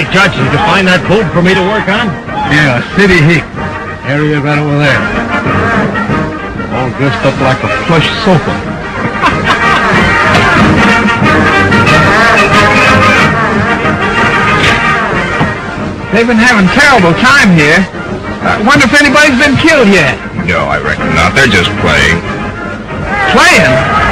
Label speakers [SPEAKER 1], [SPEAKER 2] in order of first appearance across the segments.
[SPEAKER 1] Hey, Judge, did you find that boob for me to work on?
[SPEAKER 2] Yeah, City Heat. Area right over there. All dressed up like a plush sofa. They've been having terrible time here. I wonder if anybody's been killed yet.
[SPEAKER 3] No, I reckon not. They're just playing.
[SPEAKER 2] Playing?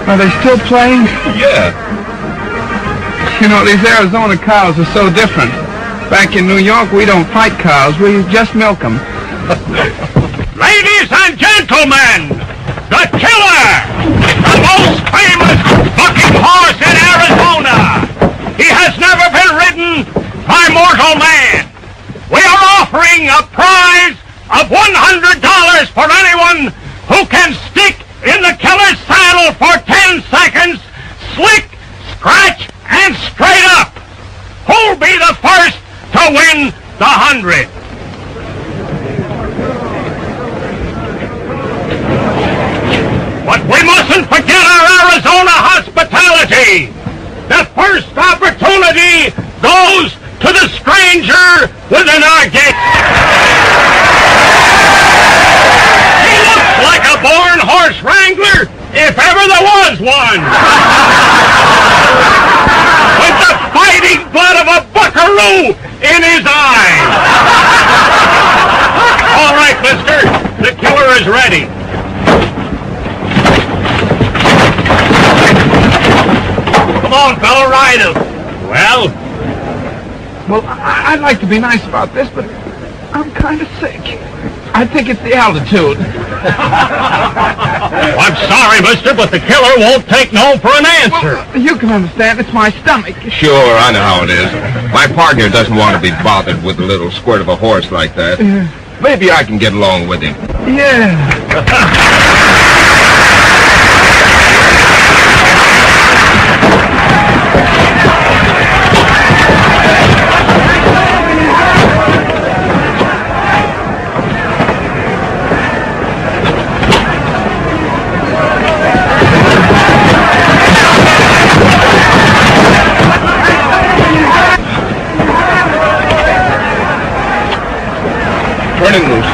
[SPEAKER 2] Are they still playing?
[SPEAKER 3] Yeah.
[SPEAKER 2] You know, these Arizona cows are so different. Back in New York, we don't fight cows, we just milk them.
[SPEAKER 1] Ladies and gentlemen, the killer! The most famous bucking horse in Arizona! He has never been ridden by mortal man! We are offering a prize of $100 for anyone who can stick in the killer's saddle for 10 seconds, slick, scratch, and straight up. Who'll be the first to win the 100? But we mustn't forget our Arizona hospitality. The first opportunity goes to the stranger within our gates. He looks like a born horse wrangler, if ever there was one. With the fighting blood of a buckaroo in his eyes. All right, mister, the killer is ready. Come on, fella, ride him.
[SPEAKER 2] Well, I'd like to be nice about this, but I'm kind of sick. I think it's the altitude.
[SPEAKER 1] I'm sorry, mister, but the killer won't take no for an answer.
[SPEAKER 2] Well, you can understand, it's my stomach.
[SPEAKER 3] Sure, I know how it is. My partner doesn't want to be bothered with a little squirt of a horse like that. Maybe I can get along with him.
[SPEAKER 2] Yeah.
[SPEAKER 3] Turning loose.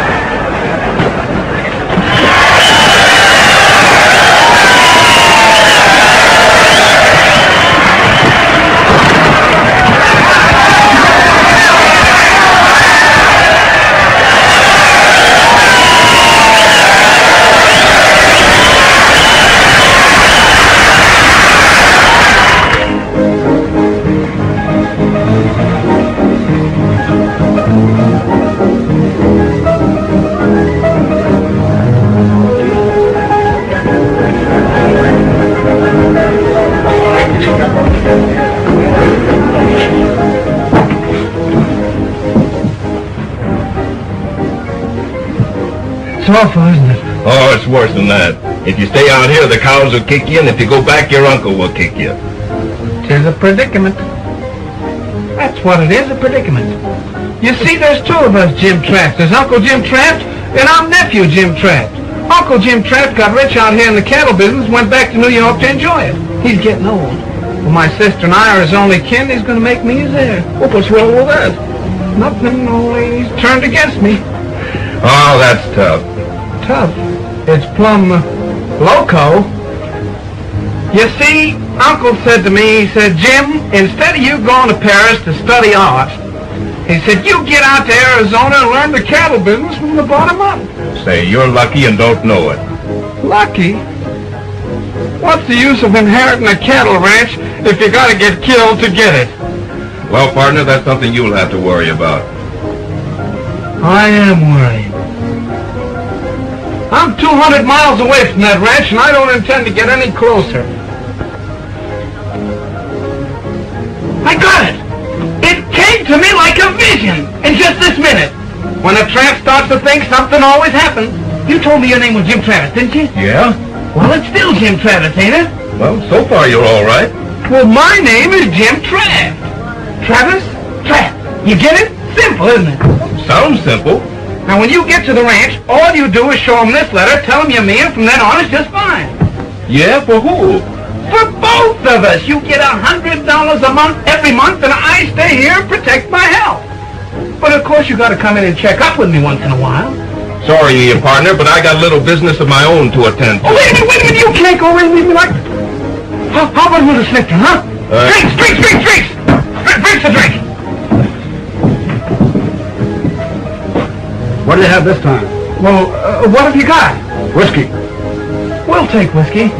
[SPEAKER 2] It's awful, isn't it?
[SPEAKER 3] Oh, it's worse than that. If you stay out here, the cows will kick you, and if you go back, your uncle will kick you.
[SPEAKER 2] 'Tis a predicament. That's what it is, a predicament. You see, there's two of us Jim Trapt. There's Uncle Jim Trapt, and I'm nephew Jim Trapt. Uncle Jim Trapt got rich out here in the cattle business, went back to New York to enjoy it. He's getting old. Well, my sister and I are his only kin. He's going to make me his heir.
[SPEAKER 3] Well, what's wrong with that?
[SPEAKER 2] Nothing, only he's turned against me.
[SPEAKER 3] Oh, that's tough.
[SPEAKER 2] Tough. It's plumb loco. You see, Uncle said to me, he said, Jim, instead of you going to Paris to study art, he said, you get out to Arizona and learn the cattle business from the bottom up.
[SPEAKER 3] Say, you're lucky and don't know it.
[SPEAKER 2] Lucky? What's the use of inheriting a cattle ranch if you gotta get killed to get it?
[SPEAKER 3] Well, partner, that's something you'll have to worry about.
[SPEAKER 2] I am worried. I'm 200 miles away from that ranch, and I don't intend to get any closer. I got it! It came to me like a vision in just this minute. When a tramp starts to think, something always happens. You told me your name was Jim Travis, didn't you?
[SPEAKER 3] Yeah?
[SPEAKER 2] Well, it's still Jim Travis, ain't it?
[SPEAKER 3] Well, so far you're all right.
[SPEAKER 2] Well, my name is Jim Trav. Travis? Trav. You get it? Simple, isn't it?
[SPEAKER 3] Sounds simple.
[SPEAKER 2] Now, when you get to the ranch, all you do is show them this letter, tell them you're me, and from then on it's just fine.
[SPEAKER 3] Yeah, for who?
[SPEAKER 2] For both of us. You get $100 a month every month, and I stay here and protect my health. But, of course, you got to come in and check up with me once in a while.
[SPEAKER 3] Sorry, partner, but I got a little business of my own to attend to.
[SPEAKER 2] Oh, wait a minute, you can't go away and leave me like... How about with a snifter, huh? Drinks! Drinks a drink!
[SPEAKER 4] What do you have this time?
[SPEAKER 2] Well, what have you got?
[SPEAKER 4] Whiskey.
[SPEAKER 2] We'll take whiskey.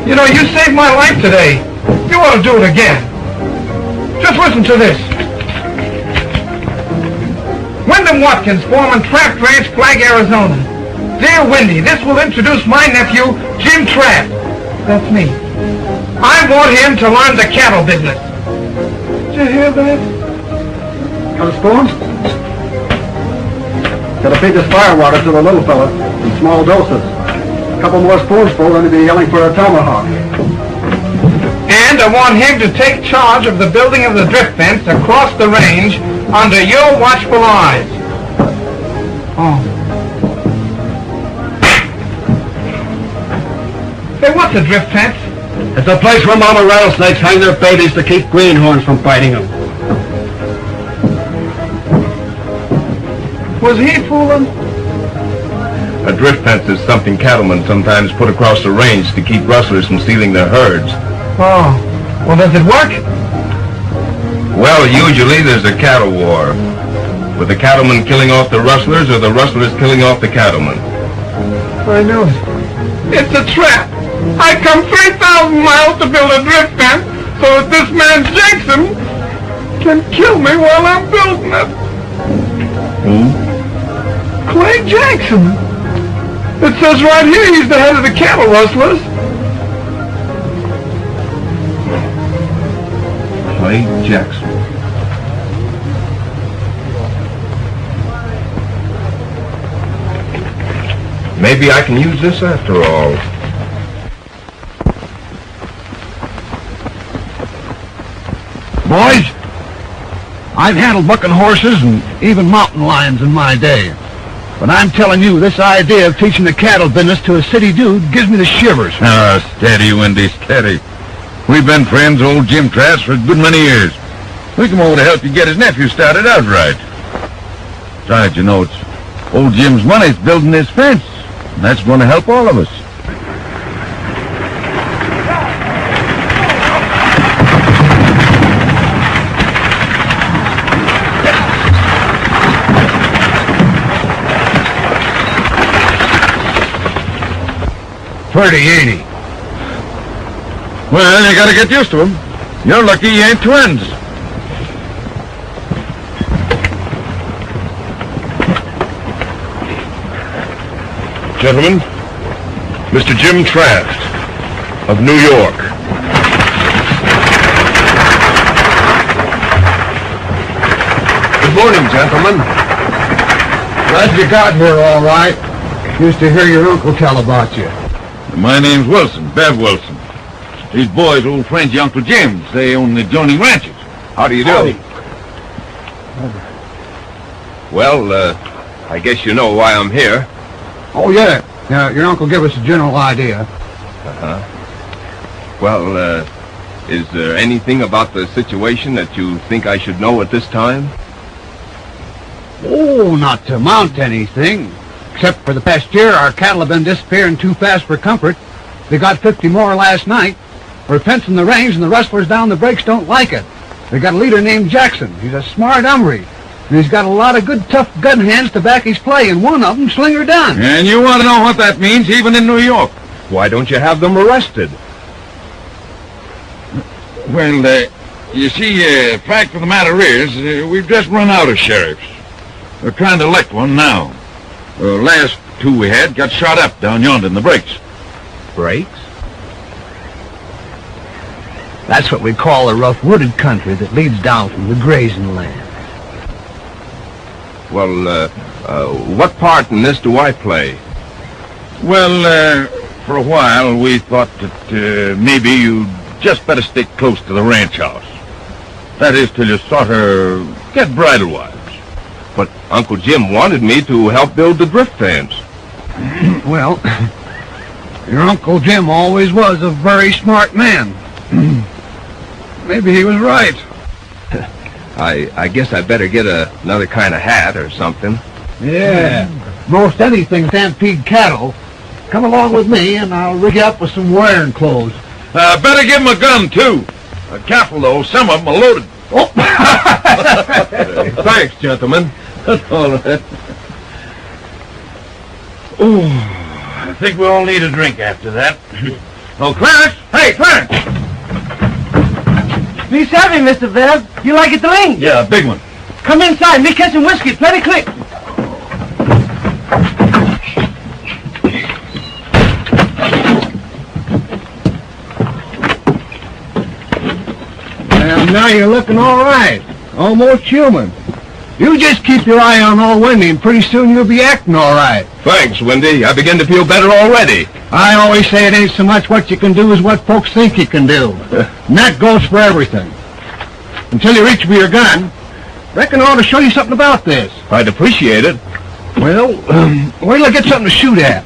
[SPEAKER 2] You know, you saved my life today. You ought to do it again. Just listen to this. Wyndham Watkins, foreman, Trapp Ranch, Flag, Arizona. Dear Wendy, this will introduce my nephew, Jim Trapp. That's me. I want him to learn the cattle business. Did you hear that?
[SPEAKER 4] Got a spoon? Gotta feed this fire water to the little fella in small doses. A couple more spoonsful and he'll be yelling for a tomahawk.
[SPEAKER 2] And I want him to take charge of the building of the drift fence across the range under your watchful eyes. Oh. Hey, what's a drift fence?
[SPEAKER 4] It's a place where mama rattlesnakes hang their babies to keep greenhorns from biting them.
[SPEAKER 2] Was he fooling?
[SPEAKER 3] A drift fence is something cattlemen sometimes put across the range to keep rustlers from stealing their herds.
[SPEAKER 2] Oh. Well, does it work?
[SPEAKER 3] Well, usually there's a cattle war, with the cattlemen killing off the rustlers or the rustlers killing off the cattlemen.
[SPEAKER 2] I knew it. It's a trap. I come 3,000 miles to build a drift fence so that this man Jackson can kill me while I'm building it.
[SPEAKER 3] Who?
[SPEAKER 2] Clay Jackson. It says right here he's the head of the cattle rustlers.
[SPEAKER 3] Clay Jackson. Maybe I can use this after all.
[SPEAKER 5] Boys, I've handled bucking horses and even mountain lions in my day. But I'm telling you, this idea of teaching the cattle business to a city dude gives me the shivers.
[SPEAKER 6] Steady, Wendy, steady. We've been friends, old Jim Travis, for a good many years. We come over to help you get his nephew started out right. Besides, you know, it's old Jim's money that's building this fence, and that's going to help all of us.
[SPEAKER 5] Pretty, ain't he?
[SPEAKER 6] Well, you gotta get used to him. You're lucky you ain't twins.
[SPEAKER 3] Gentlemen, Mr. Jim Traft of New York. Good morning, gentlemen.
[SPEAKER 5] Glad you got here all right. Used to hear your uncle tell about you.
[SPEAKER 6] My name's Wilson, Bev Wilson. These boys, old friends, your Uncle Jim's. They own the adjoining ranches.
[SPEAKER 3] How do you do? Well, I guess you know why I'm here.
[SPEAKER 5] Oh, yeah. Your uncle gave us a general idea.
[SPEAKER 3] Uh-huh. Well, is there anything about the situation that you think I should know at this time?
[SPEAKER 5] Oh, not to amount to anything. Except for the past year, our cattle have been disappearing too fast for comfort. They got 50 more last night. We're fencing the range, and the rustlers down the breaks don't like it. They got a leader named Jackson. He's a smart hombre. And he's got a lot of good, tough gun hands to back his play, and one of them, Slinger Dunn.
[SPEAKER 6] And you want to know what that means, even in New York?
[SPEAKER 3] Why don't you have them arrested?
[SPEAKER 6] Well, you see, fact of the matter is, we've just run out of sheriffs. We're trying to elect one now. Last two we had got shot up down yonder in the breaks.
[SPEAKER 3] Breaks?
[SPEAKER 5] That's what we call a rough wooded country that leads down from the grazing land.
[SPEAKER 3] Well, what part in this do I play?
[SPEAKER 6] Well, for a while, we thought that maybe you'd just better stick close to the ranch house. That is, till you sort of get bridle wise.
[SPEAKER 3] But Uncle Jim wanted me to help build the drift fence.
[SPEAKER 5] Well, your Uncle Jim always was a very smart man. Maybe he was right.
[SPEAKER 3] I guess I'd better get another kind of hat or something.
[SPEAKER 5] Yeah, most anything stampede cattle. Come along with me, and I'll rig you up with some wearing clothes.
[SPEAKER 6] Better give him a gun, too. Careful, though. Some of them are loaded.
[SPEAKER 5] Oh!
[SPEAKER 3] Thanks, gentlemen.
[SPEAKER 6] That's all right. Oh, I think we all need a drink after that. Oh, Clarence! Hey, Clarence!
[SPEAKER 2] Please have me, Mr. Bev. You like it to lean?
[SPEAKER 6] Yeah, a big one.
[SPEAKER 2] Come inside. Me catch some whiskey. Plenty quick.
[SPEAKER 5] And now you're looking all right. Almost human. You just keep your eye on old Wendy, and pretty soon you'll be acting all right.
[SPEAKER 3] Thanks, Wendy. I begin to feel better already.
[SPEAKER 5] I always say it ain't so much what you can do as what folks think you can do. And that goes for everything. Until you reach for your gun, reckon I ought to show you something about this.
[SPEAKER 3] I'd appreciate it.
[SPEAKER 5] Well, wait till I get something to shoot at.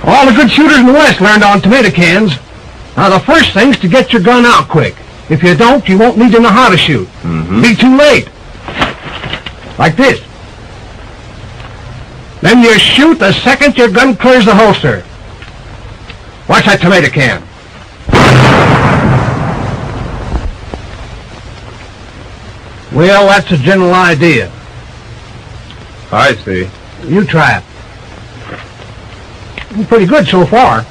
[SPEAKER 5] All the good shooters in the West learned on tomato cans. Now, the first thing's to get your gun out quick. If you don't, you won't need to know how to shoot. Be too late. Like this. Then you shoot the second your gun clears the holster. Watch that tomato can. Well, that's a general idea.
[SPEAKER 3] I see.
[SPEAKER 5] You try it. Pretty good so far.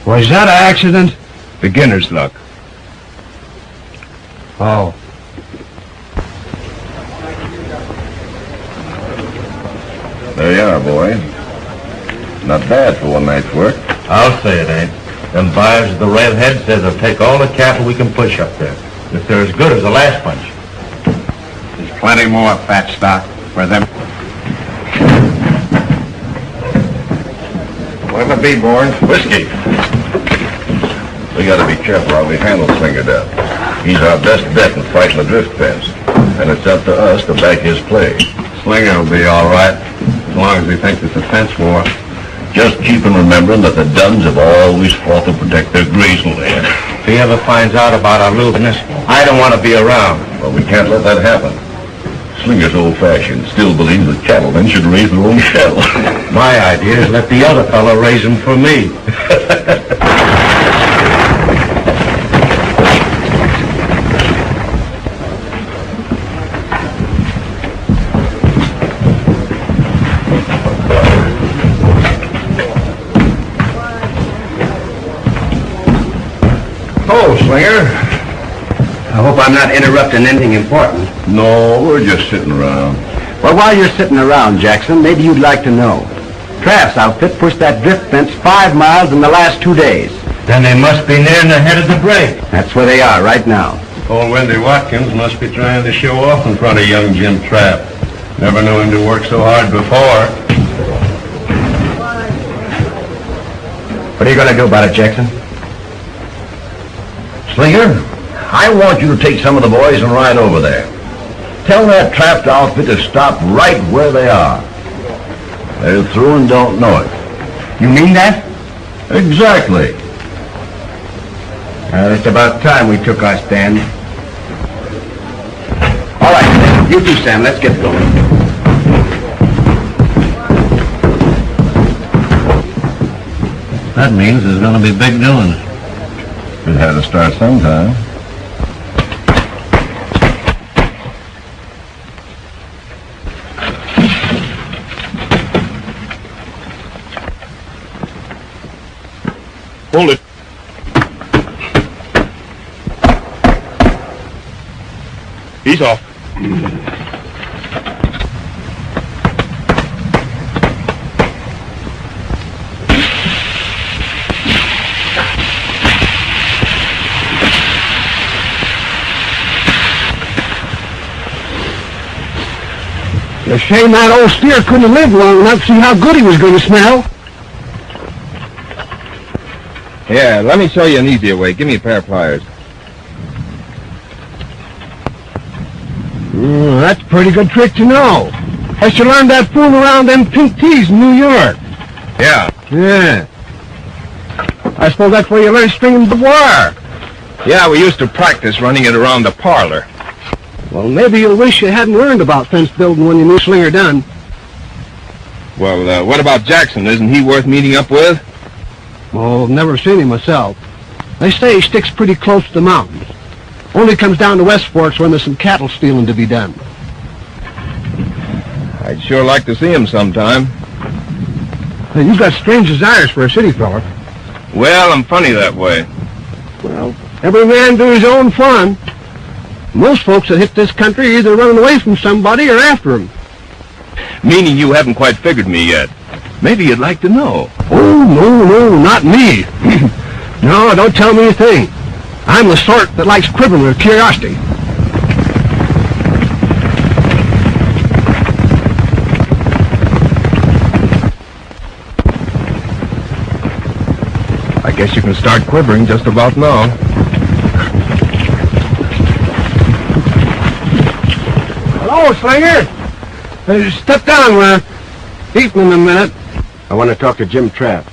[SPEAKER 5] Was that an accident?
[SPEAKER 3] Beginner's luck.
[SPEAKER 5] Oh.
[SPEAKER 6] There you are, boy. Not bad for one night's work.
[SPEAKER 7] I'll say it ain't. Them buyers of the redhead says they'll take all the cattle we can push up there, if they're as good as the last bunch.
[SPEAKER 5] There's plenty more fat stock for them.
[SPEAKER 6] What'll it be, Bourne? Whiskey. We gotta be careful how we handle Slinger Death. He's our best bet in fighting the drift fence, and it's up to us to back his play.
[SPEAKER 7] Slinger will be all right, as long as he thinks it's a fence war.
[SPEAKER 6] Just keep in remembering that the Duns have always fought to protect their grazing land.
[SPEAKER 7] If he ever finds out about our little business, I don't want to be around.
[SPEAKER 6] Well, we can't let that happen. Slinger's old-fashioned, still believes that cattlemen should raise their own cattle.
[SPEAKER 7] My idea is let the other fella raise them for me.
[SPEAKER 6] Slinger?
[SPEAKER 8] I hope I'm not interrupting anything important.
[SPEAKER 6] No, we're just sitting around.
[SPEAKER 8] Well, while you're sitting around, Jackson, maybe you'd like to know. Traff's outfit pushed that drift fence 5 miles in the last 2 days.
[SPEAKER 7] Then they must be nearing the head of the break.
[SPEAKER 8] That's where they are right now.
[SPEAKER 7] Old Wendy Watkins must be trying to show off in front of young Jim Trapp. Never knew him to work so hard before.
[SPEAKER 8] What are you going to do about it, Jackson?
[SPEAKER 6] Slinger, I want you to take some of the boys and ride over there. Tell that trapped outfit to stop right where they are. They're through and don't know it.
[SPEAKER 8] You mean that?
[SPEAKER 6] Exactly.
[SPEAKER 8] It's about time we took our stand. All right, you too, Sam. Let's get going.
[SPEAKER 7] That means there's going to be big doings.
[SPEAKER 6] It had to start sometime.
[SPEAKER 3] He's off.
[SPEAKER 8] It's a shame that old steer couldn't live long enough to see how good he was going to smell.
[SPEAKER 3] Yeah, let me show you an easier way. Give me a pair of pliers.
[SPEAKER 8] That's a pretty good trick to know. I should learn that fool around them pink tees in New York.
[SPEAKER 3] Yeah.
[SPEAKER 8] Yeah. I suppose that's where you learn stringing the wire.
[SPEAKER 3] Yeah, we used to practice running it around the parlor.
[SPEAKER 8] Well, maybe you'll wish you hadn't learned about fence building when you knew Slinger done.
[SPEAKER 3] Well, what about Jackson? Isn't he worth meeting up with?
[SPEAKER 8] Oh, never seen him myself. They say he sticks pretty close to the mountains. Only comes down to West Forks when there's some cattle stealing to be done.
[SPEAKER 3] I'd sure like to see him sometime.
[SPEAKER 8] Hey, you've got strange desires for a city fella.
[SPEAKER 3] Well, I'm funny that way.
[SPEAKER 8] Well, every man do his own fun. Most folks that hit this country are either running away from somebody or after him.
[SPEAKER 3] Meaning you haven't quite figured me yet. Maybe you'd like to know.
[SPEAKER 8] Oh, no, not me. No, don't tell me a thing. I'm the sort that likes quivering with curiosity.
[SPEAKER 3] I guess you can start quivering just about now.
[SPEAKER 8] Hello, Slinger. Step down, we're eating in a minute. I want to talk to Jim Traft.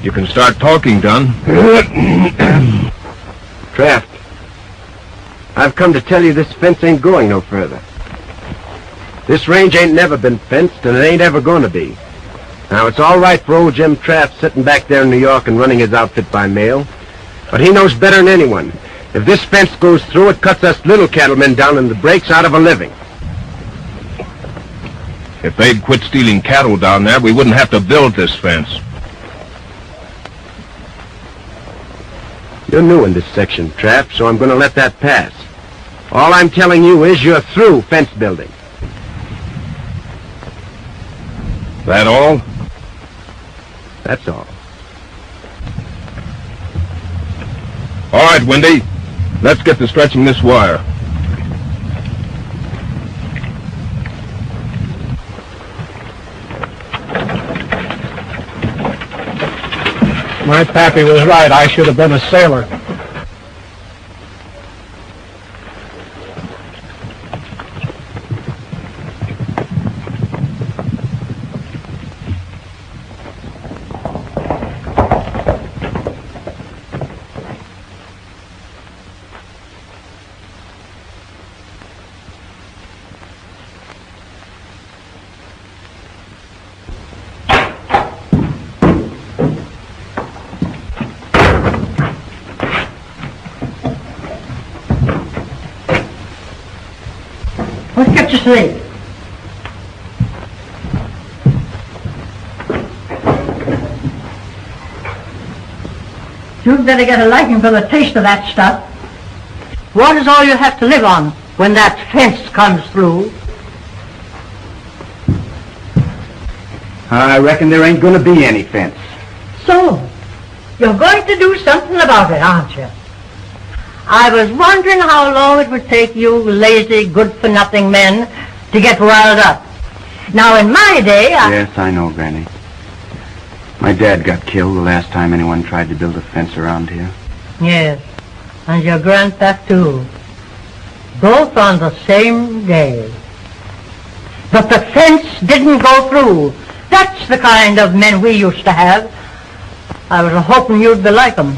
[SPEAKER 3] You can start talking, Dunn.
[SPEAKER 8] Traft, I've come to tell you this fence ain't going no further. This range ain't never been fenced, and it ain't ever going to be. Now, it's all right for old Jim Traft sitting back there in New York and running his outfit by mail, but he knows better than anyone. If this fence goes through, it cuts us little cattlemen down in the breaks out of a living.
[SPEAKER 3] If they'd quit stealing cattle down there, we wouldn't have to build this fence.
[SPEAKER 8] You're new in this section, Traft, so I'm going to let that pass. All I'm telling you is you're through fence building.
[SPEAKER 3] That all?
[SPEAKER 8] That's all.
[SPEAKER 3] All right, Wendy. Let's get to stretching this wire.
[SPEAKER 8] My pappy was right. I should have been a sailor.
[SPEAKER 9] Let's get you sleep. You'd better get a liking for the taste of that stuff. Water's all you have to live on when that fence comes through.
[SPEAKER 8] I reckon there ain't going to be any fence.
[SPEAKER 9] So, you're going to do something about it, aren't you? I was wondering how long it would take you lazy, good-for-nothing men to get riled up. Now, in my day,
[SPEAKER 8] Yes, I know, Granny. My dad got killed the last time anyone tried to build a fence around here.
[SPEAKER 9] Yes, and your grandpa, too. Both on the same day. But the fence didn't go through. That's the kind of men we used to have. I was hoping you'd be like them.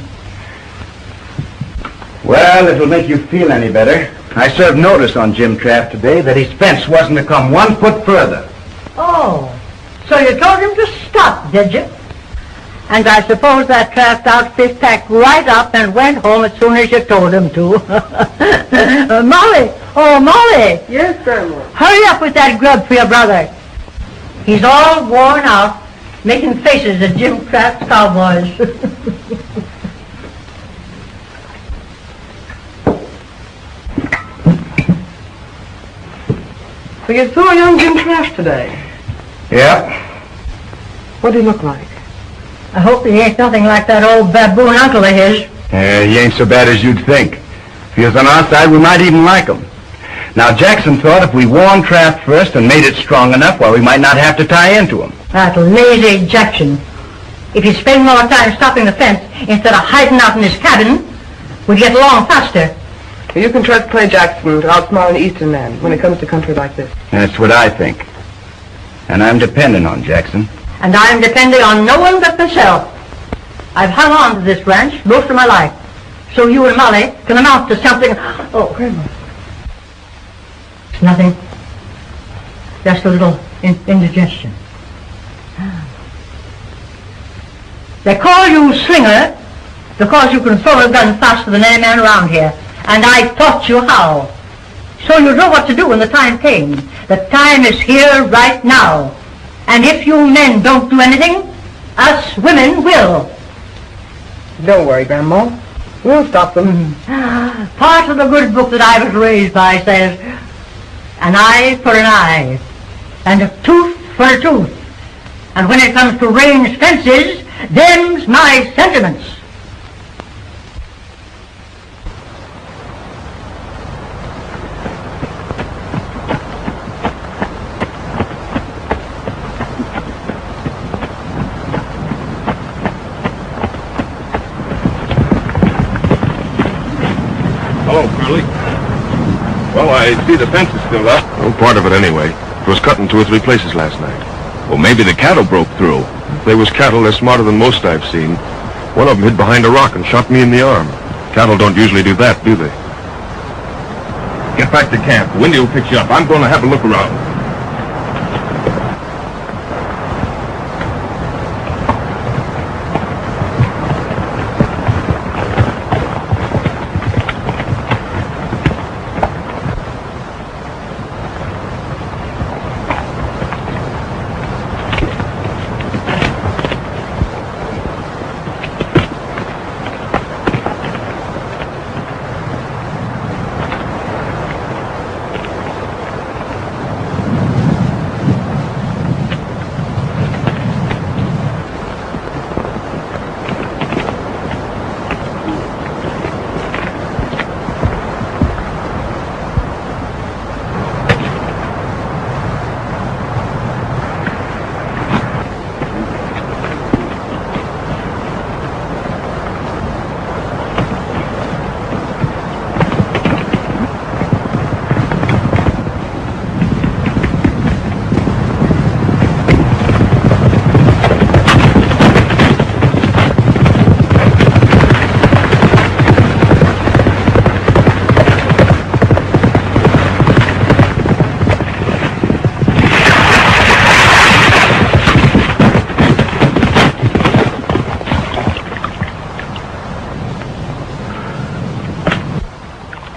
[SPEAKER 8] Well, it'll make you feel any better. I served notice on Jim Traft today that his fence wasn't to come 1 foot further.
[SPEAKER 9] Oh, so you told him to stop, did you? And I suppose that Traft outfit packed right up and went home as soon as you told him to. Molly! Oh, Molly!
[SPEAKER 10] Yes, Grandma.
[SPEAKER 9] Hurry up with that grub for your brother. He's all worn out, making faces at Jim Traft's cowboys.
[SPEAKER 10] So you saw young Jim Trash today?
[SPEAKER 8] Yeah.
[SPEAKER 10] What did he look like?
[SPEAKER 9] I hope he ain't nothing like that old baboon uncle of his.
[SPEAKER 8] He ain't so bad as you'd think. If he was on our side, we might even like him. Now, Jackson thought if we warned Traft first and made it strong enough, well, we might not have to tie into him.
[SPEAKER 9] That lazy Jackson. If he'd spend more time stopping the fence instead of hiding out in his cabin, we'd get along faster.
[SPEAKER 10] You can trust Clay Jackson to outsmart an Eastern man when it comes to country like this.
[SPEAKER 8] That's what I think. And I'm depending on Jackson.
[SPEAKER 9] And I'm depending on no one but myself. I've hung on to this ranch most of my life, so you and Molly can amount to something. Oh, Grandma. It's nothing. Just a little indigestion. They call you Slinger because you can throw a gun faster than any man around here. And I taught you how. So you know what to do when the time came. The time is here right now. And if you men don't do anything, us women will.
[SPEAKER 10] Don't worry, Grandma. We'll stop them.
[SPEAKER 9] Part of the good book that I was raised by says, an eye for an eye, and a tooth for a tooth. And when it comes to range fences, them's my sentiments.
[SPEAKER 3] Hello, Curly. Well, I see the fence is still up.
[SPEAKER 11] Well, part of it anyway. It was cut in 2 or 3 places last night.
[SPEAKER 3] Well, maybe the cattle broke through.
[SPEAKER 11] If they was cattle, they're smarter than most I've seen. One of them hid behind a rock and shot me in the arm. Cattle don't usually do that, do they?
[SPEAKER 3] Get back to camp. Windy will pick you up. I'm going to have a look around.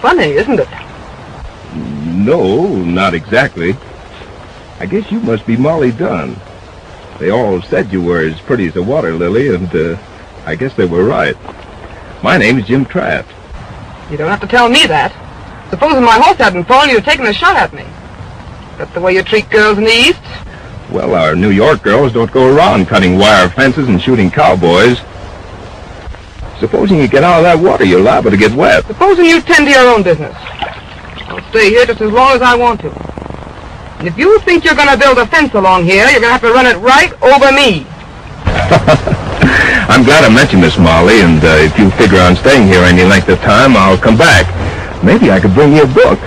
[SPEAKER 10] Funny, isn't it?
[SPEAKER 3] No, not exactly. I guess you must be Molly Dunn. They all said you were as pretty as a water lily, and I guess they were right. My name's Jim Traft.
[SPEAKER 10] You don't have to tell me that. Supposing my horse hadn't fallen, you'd have taken a shot at me. That's the way you treat girls in the East?
[SPEAKER 3] Well, our New York girls don't go around cutting wire fences and shooting cowboys. Supposing you get out of that water, you're liable to get wet.
[SPEAKER 10] Supposing you tend to your own business. I'll stay here just as long as I want to. And if you think you're going to build a fence along here, you're going to have to run it right over me.
[SPEAKER 3] I'm glad I mentioned this, Molly, and if you figure on staying here any length of time, I'll come back. Maybe I could bring you a book.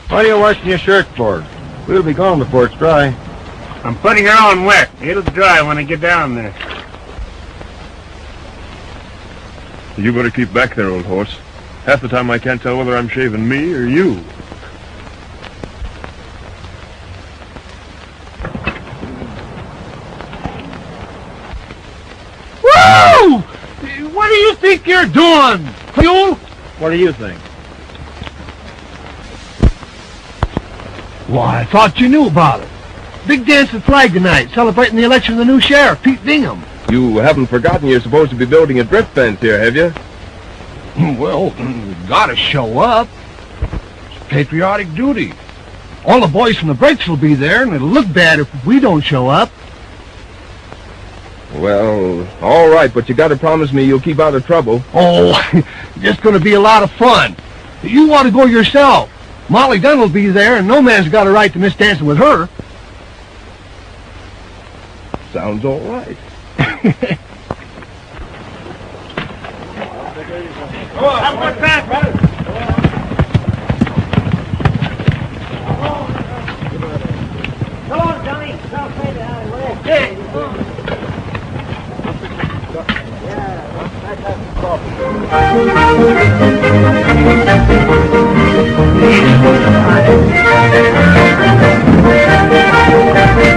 [SPEAKER 11] What are you washing your shirt for? We'll be gone before it's dry.
[SPEAKER 1] I'm putting her on wet. It'll dry when I get down there.
[SPEAKER 11] You better keep back there, old horse. Half the time I can't tell whether I'm shaving me or you.
[SPEAKER 1] Woo! What do you think you're doing? You?
[SPEAKER 11] What do you think?
[SPEAKER 12] Why, I thought you knew about it. Big dance at Flag tonight, celebrating the election of the new sheriff, Pete Bingham.
[SPEAKER 3] You haven't forgotten you're supposed to be building a drift fence here, have you?
[SPEAKER 12] Well, gotta show up. It's patriotic duty. All the boys from the breaks will be there, and it'll look bad if we don't show up.
[SPEAKER 3] Well, all right, but you gotta promise me you'll keep out of trouble.
[SPEAKER 12] Oh, it's gonna be a lot of fun. You want to go yourself. Molly Dunn will be there, and no man's got a right to miss dancing with her.
[SPEAKER 3] Sounds all right.
[SPEAKER 1] Have a good time, brother. Come on, Johnny. I'll say that.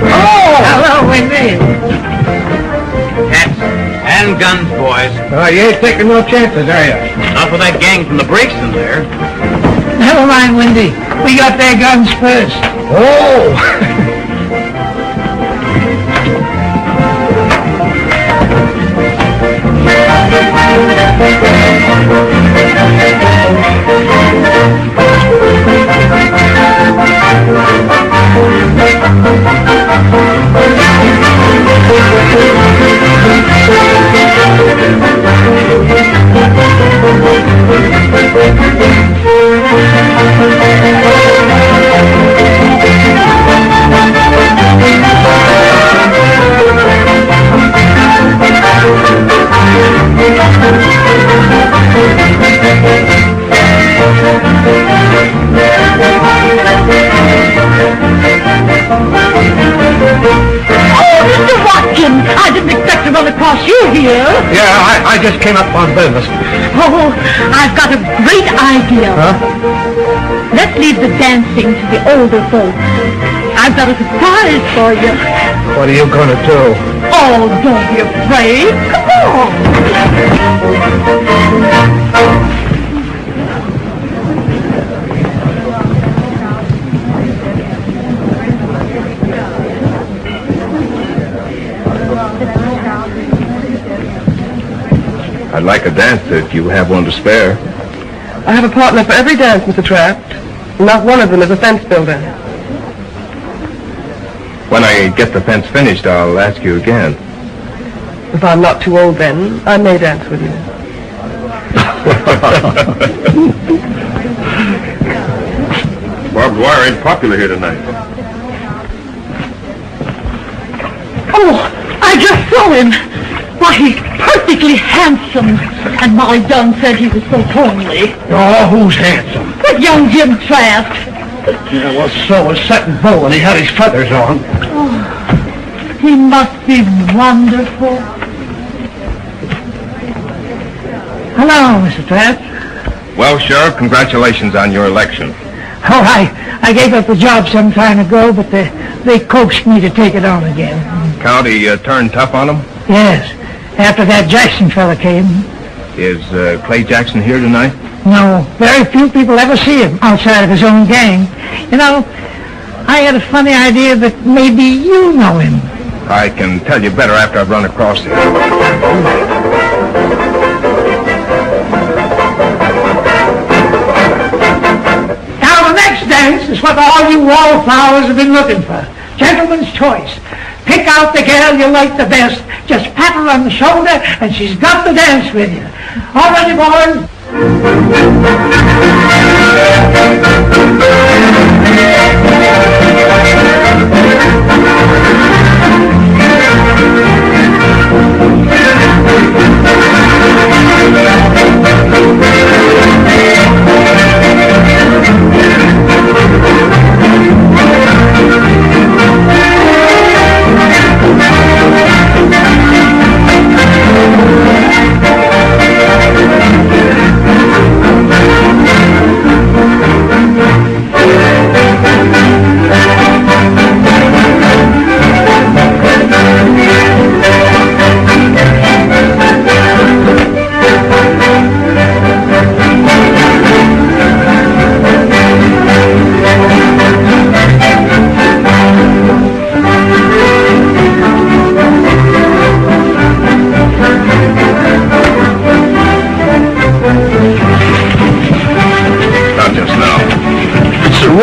[SPEAKER 2] Oh, hello, Wendy.
[SPEAKER 13] Hats and guns, boys.
[SPEAKER 2] Oh, you ain't taking no chances, are you?
[SPEAKER 13] Not with that gang from the breaks in there.
[SPEAKER 2] Never mind, Wendy. We got their guns first. Oh!
[SPEAKER 14] Yeah, I just came up on business.
[SPEAKER 15] Oh, I've got a great idea.
[SPEAKER 14] Huh?
[SPEAKER 15] Let's leave the dancing to the older folks. I've got a surprise for you.
[SPEAKER 14] What are you going to do?
[SPEAKER 15] Oh, don't be afraid. Come on.
[SPEAKER 3] I'd like a dance if you have one to spare.
[SPEAKER 10] I have a partner for every dance, Mr. Trapp. Not one of them is a fence builder.
[SPEAKER 3] When I get the fence finished, I'll ask you again.
[SPEAKER 10] If I'm not too old then, I may dance with you.
[SPEAKER 11] Barbed wire ain't popular here tonight.
[SPEAKER 15] Oh, I just saw him. Why, he's perfectly handsome. And Molly Dunn said he was so homely.
[SPEAKER 14] Oh, who's handsome?
[SPEAKER 15] That young Jim Trask.
[SPEAKER 14] Yeah, well, so was Sutton Bull, and he had his feathers on.
[SPEAKER 15] Oh, he must be wonderful.
[SPEAKER 2] Hello, Mr. Trask.
[SPEAKER 3] Well, Sheriff, congratulations on your election.
[SPEAKER 2] Oh, I gave up the job some time ago, but they coaxed me to take it on again.
[SPEAKER 3] County turned tough on them?
[SPEAKER 2] Yes, after that Jackson fella came.
[SPEAKER 3] Is Clay Jackson here tonight?
[SPEAKER 2] No, very few people ever see him outside of his own gang. You know, I had a funny idea that maybe you know him.
[SPEAKER 3] I can tell you better after I've run across him.
[SPEAKER 2] Now, the next dance is what all you wallflowers have been looking for. Gentleman's choice. Pick out the girl you like the best. Just pat her on the shoulder, and she's got to dance with you. All ready, boys?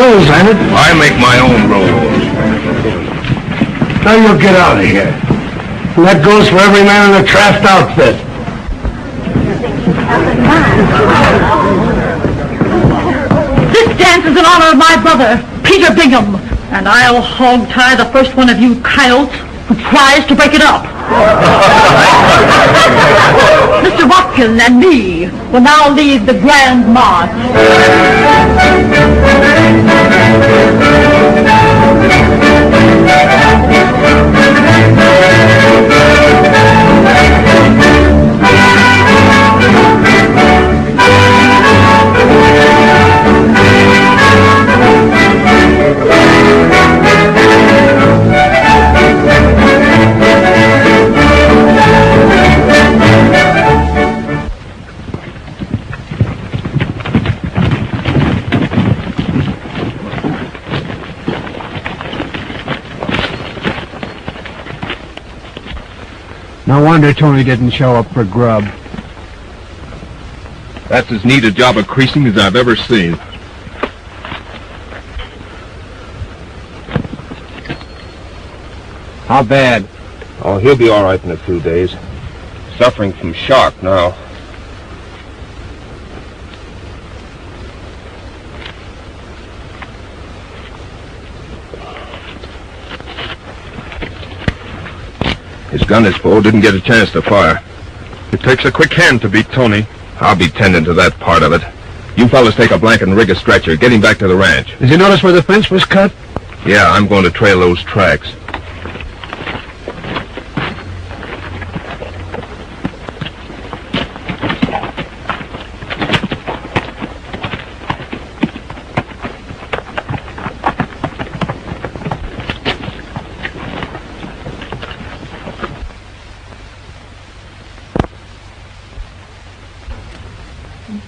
[SPEAKER 4] rules, ain't it?
[SPEAKER 3] I make my own rules.
[SPEAKER 4] Now you'll get out of here. And that goes for every man in the Traft outfit.
[SPEAKER 15] This dance is in honor of my brother, Peter Bingham, and I'll hog tie the first one of you coyotes who tries to break it up. Mr. Watkins and me will now lead the grand march.
[SPEAKER 5] No wonder Tony didn't show up for grub.
[SPEAKER 3] That's as neat a job of creasing as I've ever seen.
[SPEAKER 5] How bad?
[SPEAKER 3] Oh, he'll be all right in a few days. Suffering from shock now. His gun is full, didn't get a chance to fire.
[SPEAKER 11] It takes a quick hand to beat Tony.
[SPEAKER 3] I'll be tending to that part of it. You fellas take a blanket and rig a stretcher. Get him back to the ranch.
[SPEAKER 5] Did you notice where the fence was cut?
[SPEAKER 3] Yeah, I'm going to trail those tracks.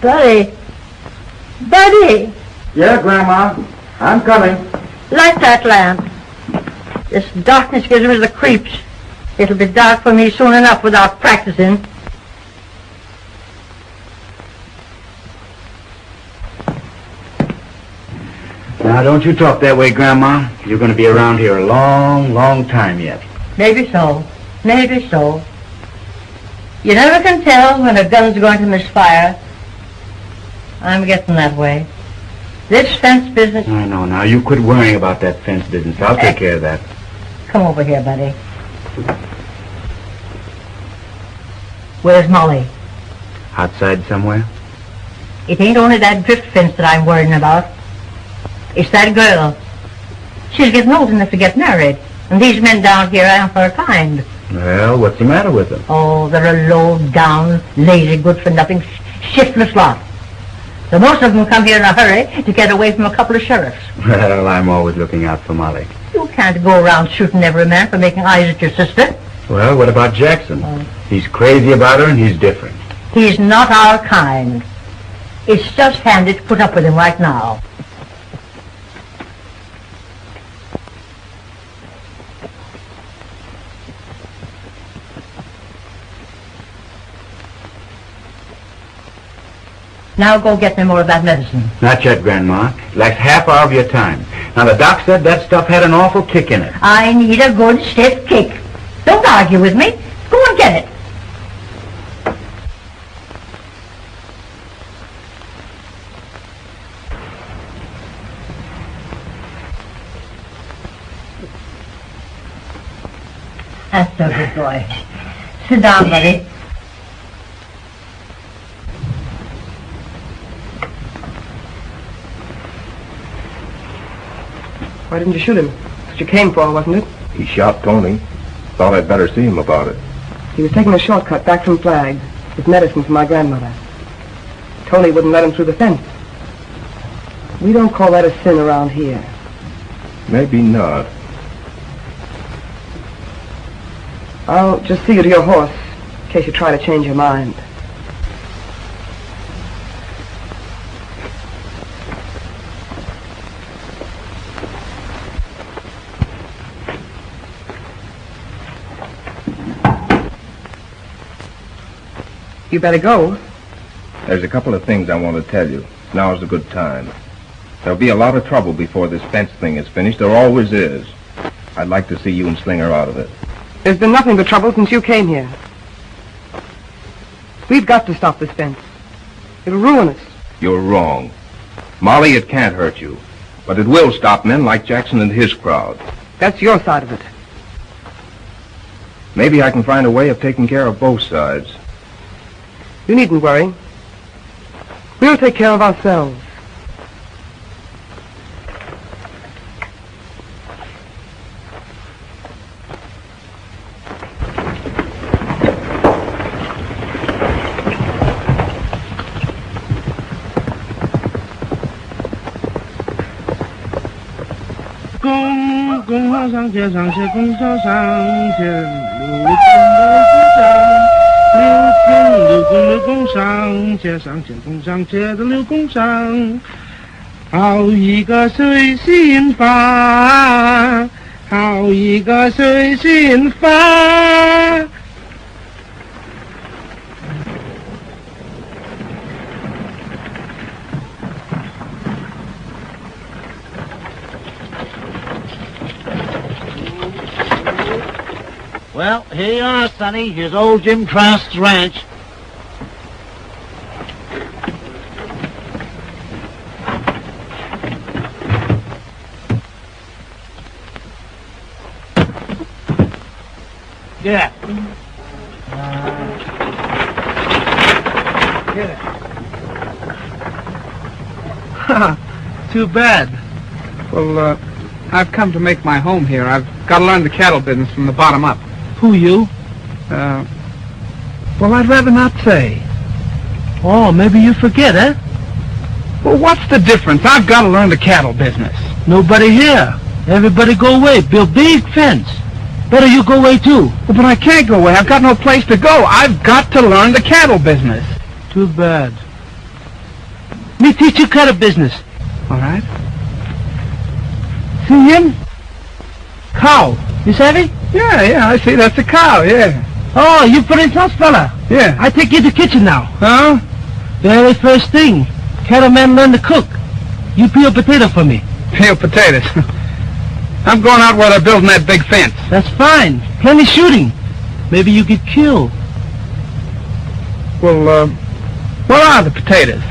[SPEAKER 9] Buddy. Buddy!
[SPEAKER 4] Yeah, Grandma. I'm coming.
[SPEAKER 9] Light that lamp. This darkness gives me the creeps. It'll be dark for me soon enough without practicing.
[SPEAKER 13] Now, don't you talk that way, Grandma. You're going to be around here a long, long time yet.
[SPEAKER 9] Maybe so. Maybe so. You never can tell when a gun's going to misfire. I'm getting that way. This fence business...
[SPEAKER 13] I know. Now, you quit worrying about that fence business. I'll take care of that.
[SPEAKER 9] Come over here, buddy. Where's Molly?
[SPEAKER 13] Outside somewhere?
[SPEAKER 9] It ain't only that drift fence that I'm worrying about. It's that girl. She's getting old enough to get married. And these men down here aren't her kind.
[SPEAKER 13] Well, what's the matter with them?
[SPEAKER 9] Oh, they're a low-down, lazy, good-for-nothing, shiftless lot. So most of them come here in a hurry to get away from a couple of sheriffs.
[SPEAKER 13] Well, I'm always looking out for Molly.
[SPEAKER 9] You can't go around shooting every man for making eyes at your sister.
[SPEAKER 13] Well, what about Jackson? He's crazy about her and he's different.
[SPEAKER 9] He's not our kind. It's just handy to put up with him right now. Now go get me more of that medicine.
[SPEAKER 13] Not yet, Grandma. It lacks half hour of your time. Now, the doc said that stuff had an awful kick in it.
[SPEAKER 9] I need a good stiff kick. Don't argue with me. Go and get it. That's a good boy. Sit down, buddy.
[SPEAKER 10] Why didn't you shoot him? That's what you came for, wasn't it?
[SPEAKER 3] He shot Tony. Thought I'd better see him about it.
[SPEAKER 10] He was taking a shortcut back from Flags with medicine for my grandmother. Tony wouldn't let him through the fence. We don't call that a sin around here.
[SPEAKER 3] Maybe not.
[SPEAKER 10] I'll just see you to your horse, in case you try to change your mind. You better go.
[SPEAKER 3] There's a couple of things I want to tell you. Now's a good time. There'll be a lot of trouble before this fence thing is finished. There always is. I'd like to see you and Slinger out of it.
[SPEAKER 10] There's been nothing but trouble since you came here. We've got to stop this fence. It'll ruin us.
[SPEAKER 3] You're wrong. Molly, it can't hurt you. But it will stop men like Jackson and his crowd.
[SPEAKER 10] That's your side of it.
[SPEAKER 3] Maybe I can find a way of taking care of both sides.
[SPEAKER 10] You needn't worry. We'll take care of ourselves.
[SPEAKER 16] 上街上街公交上街，六公上街上街公上街的六公上，好一个随心法，好一个随心法。
[SPEAKER 14] Well, here you are, Sonny. Here's old Jim Trask's ranch. Yeah. Get it.
[SPEAKER 2] Too bad. Well, I've come to make my home here. I've got to learn the cattle business from the bottom up.
[SPEAKER 14] Who, you?
[SPEAKER 2] Well, I'd rather not say.
[SPEAKER 14] Oh, maybe you forget, eh?
[SPEAKER 2] Well, what's the difference? I've got to learn the cattle business.
[SPEAKER 14] Nobody here. Everybody go away. Build big fence. Better you go away, too.
[SPEAKER 2] Well, but I can't go away. I've got no place to go. I've got to learn the cattle business.
[SPEAKER 14] Too bad. Me teach you cattle business.
[SPEAKER 2] All right.
[SPEAKER 14] See him? Cow. You savvy?
[SPEAKER 2] Yeah, I see. That's a cow, yeah.
[SPEAKER 14] Oh, you Prince House fella?
[SPEAKER 2] Yeah.
[SPEAKER 14] I take you to the kitchen now.
[SPEAKER 2] Huh?
[SPEAKER 14] Very first thing, cattleman learn to cook. You peel potato for me.
[SPEAKER 2] Peel potatoes? I'm going out where they're building that big fence.
[SPEAKER 14] That's fine. Plenty shooting. Maybe you get killed.
[SPEAKER 2] Well, where are the potatoes?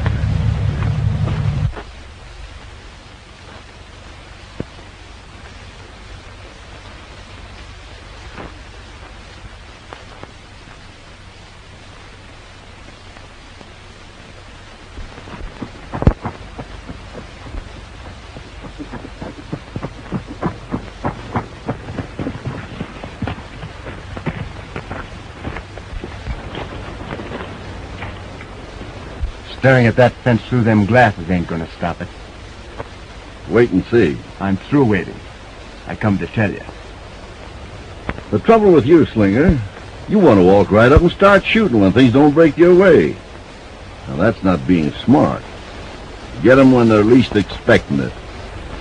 [SPEAKER 8] Staring at that fence through them glasses ain't gonna stop it.
[SPEAKER 17] Wait and see.
[SPEAKER 8] I'm through waiting. I come to tell you.
[SPEAKER 17] The trouble with you, Slinger, you want to walk right up and start shooting when things don't break your way. Now, that's not being smart. Get them when they're least expecting it,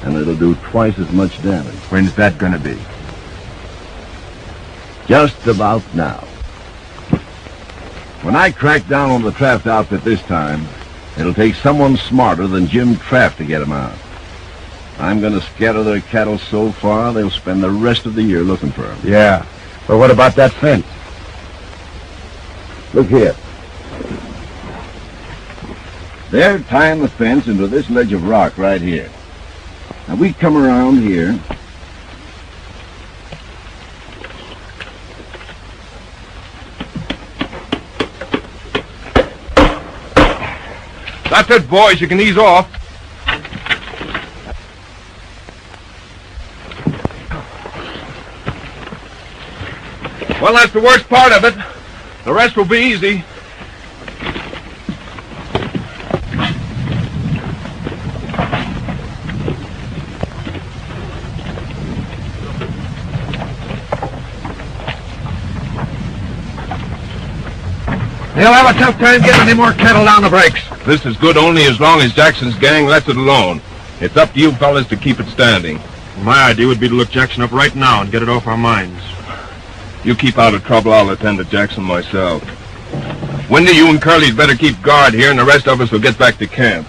[SPEAKER 17] and it'll do twice as much damage.
[SPEAKER 8] When's that gonna be?
[SPEAKER 17] Just about now. When I crack down on the Traft outfit this time, it'll take someone smarter than Jim Traft to get them out. I'm going to scatter their cattle so far, they'll spend the rest of the year looking for them.
[SPEAKER 8] Yeah, but what about that fence?
[SPEAKER 17] Look here. They're tying the fence into this ledge of rock right here. Now, we come around here.
[SPEAKER 11] That's it, boys. You can ease off. Well, that's the worst part of it. The rest will be easy.
[SPEAKER 2] They'll have a tough time getting any more cattle down the breaks.
[SPEAKER 11] This is good only as long as Jackson's gang lets it alone. It's up to you fellas to keep it standing.
[SPEAKER 18] My idea would be to look Jackson up right now and get it off our minds.
[SPEAKER 11] You keep out of trouble, I'll attend to Jackson myself. Wendy, you and Curly'd better keep guard here, and the rest of us will get back to camp.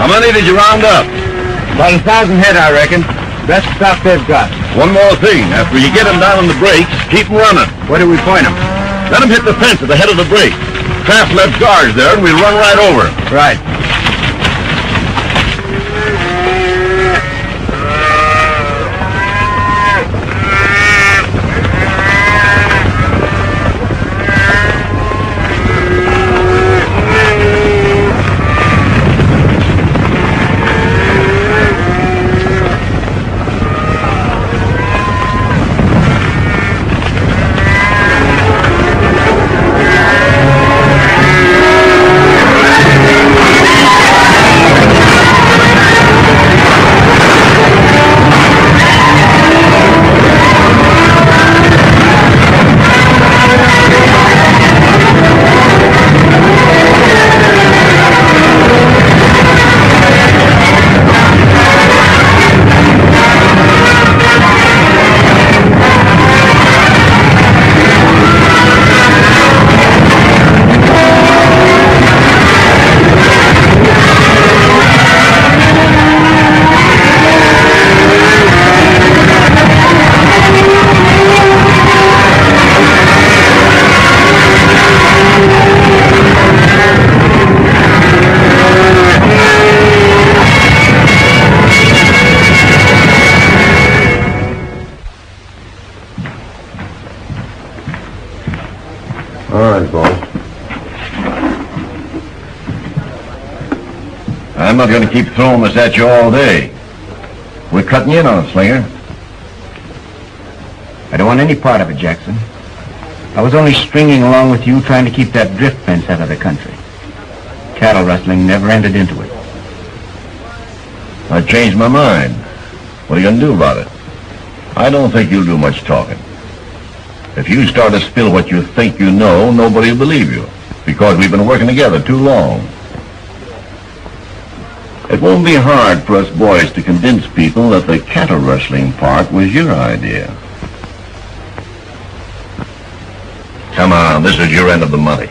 [SPEAKER 17] How many did you round up?
[SPEAKER 13] About 1,000 head, I reckon. Best stock they've got.
[SPEAKER 17] One more thing. After you get them down on the brakes, keep them running.
[SPEAKER 13] Where do we point them?
[SPEAKER 17] Let them hit the fence at the head of the brake. Kraft left guards there, and we'll run right over.
[SPEAKER 13] Right.
[SPEAKER 17] All right, boss. I'm not going to keep throwing this at you all day. We're cutting in on it, Slinger.
[SPEAKER 13] I don't want any part of it, Jackson. I was only stringing along with you, trying to keep that drift fence out of the country. Cattle rustling never entered into it.
[SPEAKER 17] I changed my mind. What are you going to do about it? I don't think you'll do much talking. If you start to spill what you think you know, nobody will believe you, because we've been working together too long. It won't be hard for us boys to convince people that the cattle rustling part was your idea. Come on, this is your end of the money.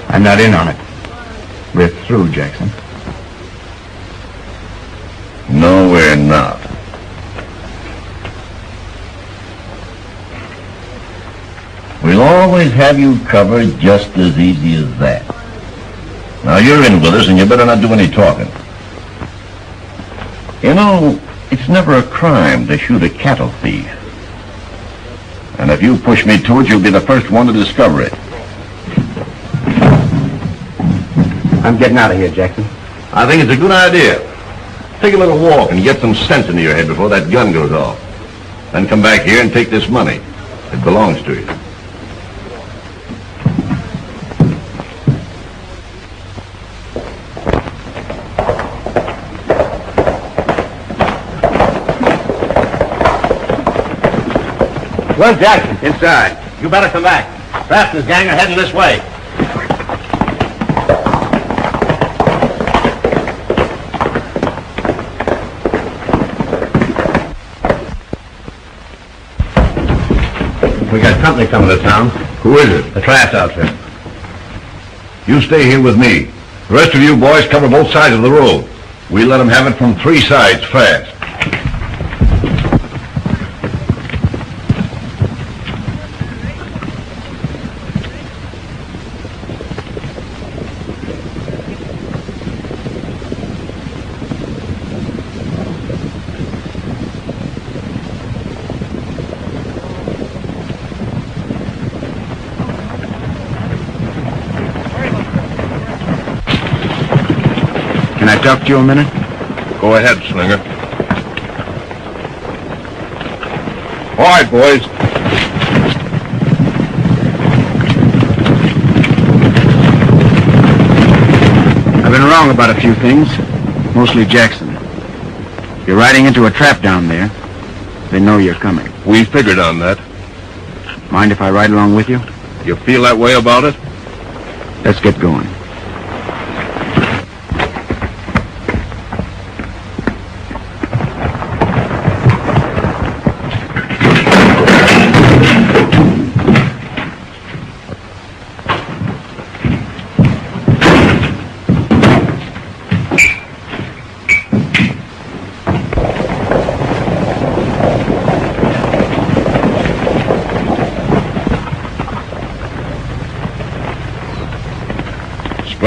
[SPEAKER 13] I'm not in on it. We're through, Jackson.
[SPEAKER 17] No, we're not. We'll always have you covered just as easy as that. Now, you're in with us, and you better not do any talking. You know, it's never a crime to shoot a cattle thief. And if you push me to it, you'll be the first one to discover it.
[SPEAKER 13] I'm getting out of here, Jackson.
[SPEAKER 17] I think it's a good idea. Take a little walk and get some sense into your head before that gun goes off. Then come back here and take this money. It belongs to you.
[SPEAKER 8] Where's Jackson? Inside. You better come back. Kraft and his gang are heading this way. We got company coming to town.
[SPEAKER 17] Who is it?
[SPEAKER 8] The Kraft outfit.
[SPEAKER 17] You stay here with me. The rest of you boys cover both sides of the road. We let them have it from 3 sides fast.
[SPEAKER 13] Can I talk to you a minute?
[SPEAKER 11] Go ahead, Slinger. All right, boys.
[SPEAKER 13] I've been wrong about a few things, mostly Jackson. You're riding into a trap down there. They know you're coming.
[SPEAKER 11] We figured on that.
[SPEAKER 13] Mind if I ride along with you?
[SPEAKER 11] You feel that way about it?
[SPEAKER 13] Let's get going.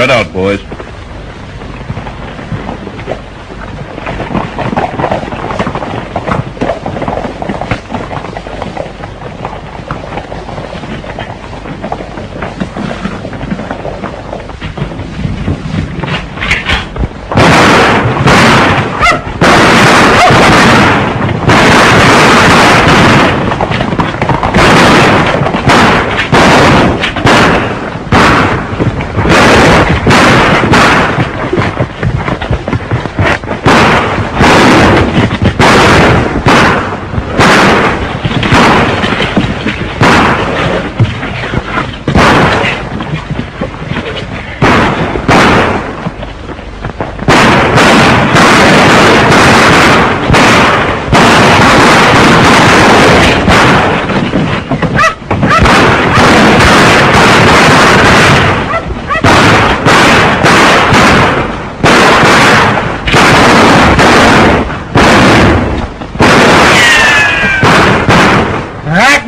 [SPEAKER 6] Spread out, boys.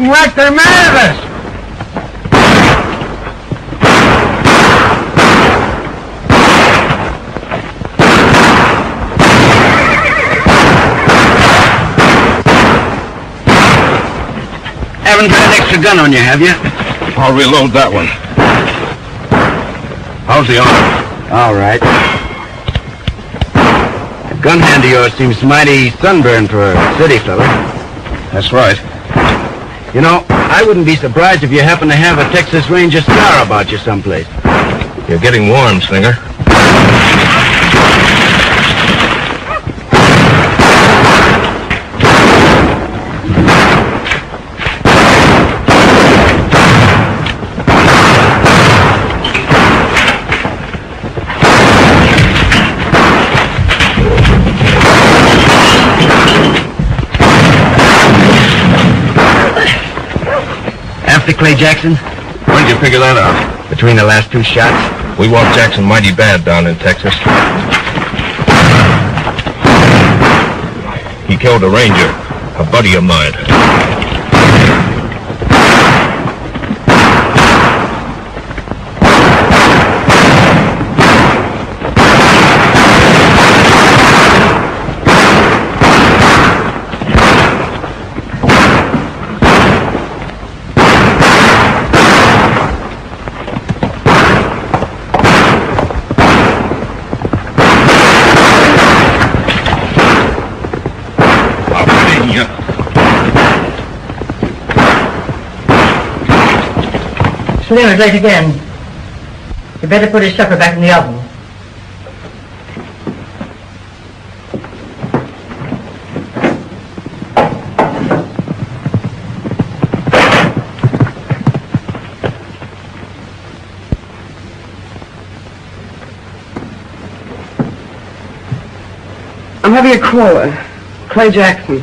[SPEAKER 2] Like they're mad at us.
[SPEAKER 8] Haven't got an extra gun on you, have you?
[SPEAKER 11] I'll reload that one. How's the arm?
[SPEAKER 8] All right. The gun hand of yours seems mighty sunburned for a city fella.
[SPEAKER 11] That's right.
[SPEAKER 8] You know, I wouldn't be surprised if you happen to have a Texas Ranger scar about you someplace.
[SPEAKER 11] You're getting warm, Slinger.
[SPEAKER 8] After Clay Jackson?
[SPEAKER 11] When did you figure that out?
[SPEAKER 8] Between the last two shots.
[SPEAKER 11] We want Jackson mighty bad down in Texas. He killed a ranger, a buddy of mine.
[SPEAKER 9] Slinger's late again. You better put his supper back in the oven.
[SPEAKER 10] I'm having a caller. Clay Jackson.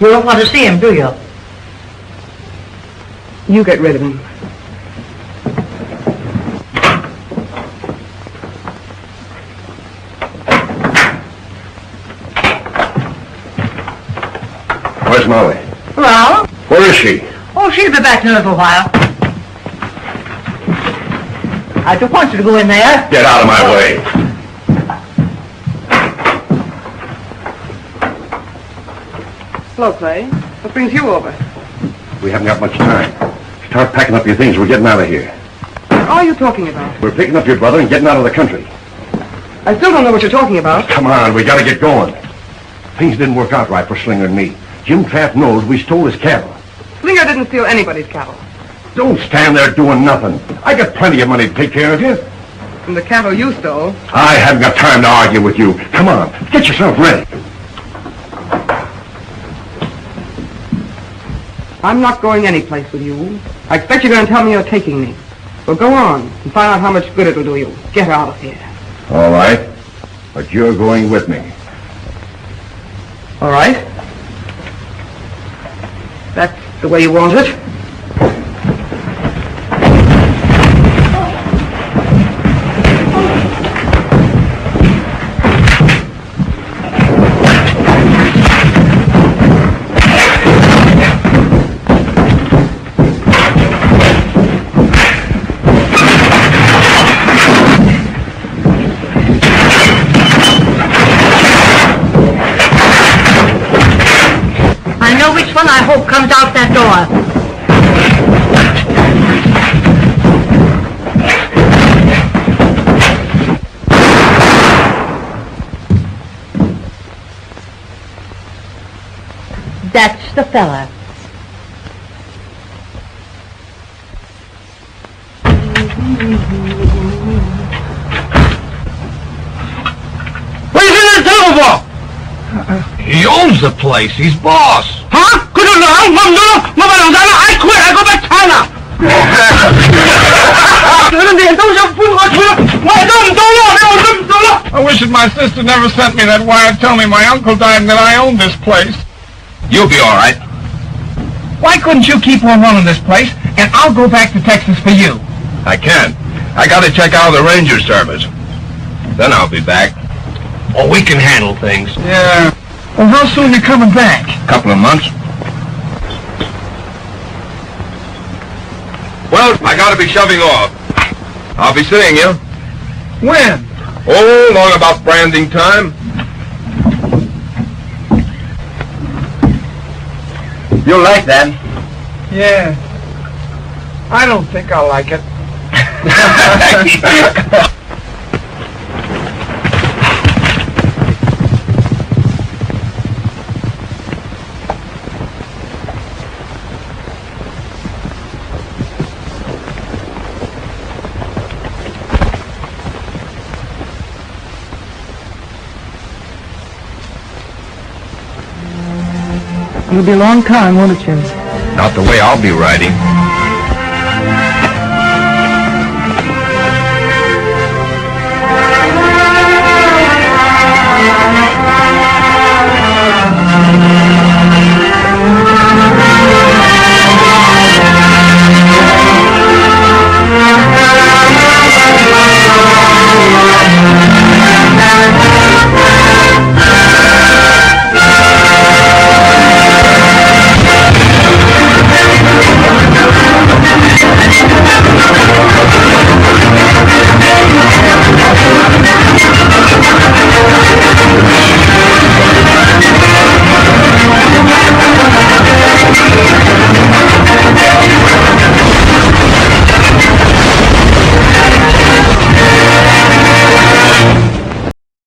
[SPEAKER 9] You don't want to see him, do you?
[SPEAKER 10] You get rid of him.
[SPEAKER 11] Where's Molly?
[SPEAKER 9] Well?
[SPEAKER 11] Where is she?
[SPEAKER 9] Oh, she'll be back in a little while. I don't want you to go in there.
[SPEAKER 11] Get out of my way.
[SPEAKER 10] Hello, Clay. What brings you over?
[SPEAKER 11] We haven't got much time. Start packing up your things. We're getting out of here.
[SPEAKER 10] What are you talking about?
[SPEAKER 11] We're picking up your brother and getting out of the country.
[SPEAKER 10] I still don't know what you're talking about.
[SPEAKER 11] Come on, we gotta get going. Things didn't work out right for Slinger and me. Jim Trapp knows we stole his cattle.
[SPEAKER 10] Slinger didn't steal anybody's cattle.
[SPEAKER 11] Don't stand there doing nothing. I got plenty of money to take care of you.
[SPEAKER 10] From the cattle you stole.
[SPEAKER 11] I haven't got time to argue with you. Come on, get yourself ready.
[SPEAKER 10] I'm not going anyplace with you. I expect you're going to tell me you're taking me. Well, go on and find out how much good it'll do you. Get out of here.
[SPEAKER 11] All right, but you're going with me.
[SPEAKER 10] All right. That's the way you want it.
[SPEAKER 9] one I hope comes out that door. That's the fella.
[SPEAKER 12] What are you sitting at the table for? He owns the place. He's boss. Huh? I quit. I go back to China. I wish that my sister never sent me that wire telling me my uncle died and that I owned this place.
[SPEAKER 3] You'll be all right.
[SPEAKER 2] Why couldn't you keep on running this place, and I'll go back to Texas for you?
[SPEAKER 3] I can't. I gotta check out the ranger service. Then I'll be back. Oh, we can handle things.
[SPEAKER 2] Yeah. Well, how soon are you coming back?
[SPEAKER 3] Couple of months. Well, I gotta be shoving off. I'll be seeing you.
[SPEAKER 2] When?
[SPEAKER 3] Oh, long about branding time.
[SPEAKER 8] You'll like that.
[SPEAKER 2] Yeah. I don't think I'll like it.
[SPEAKER 10] It'll be a long time, won't it, Jim?
[SPEAKER 3] Not the way I'll be riding.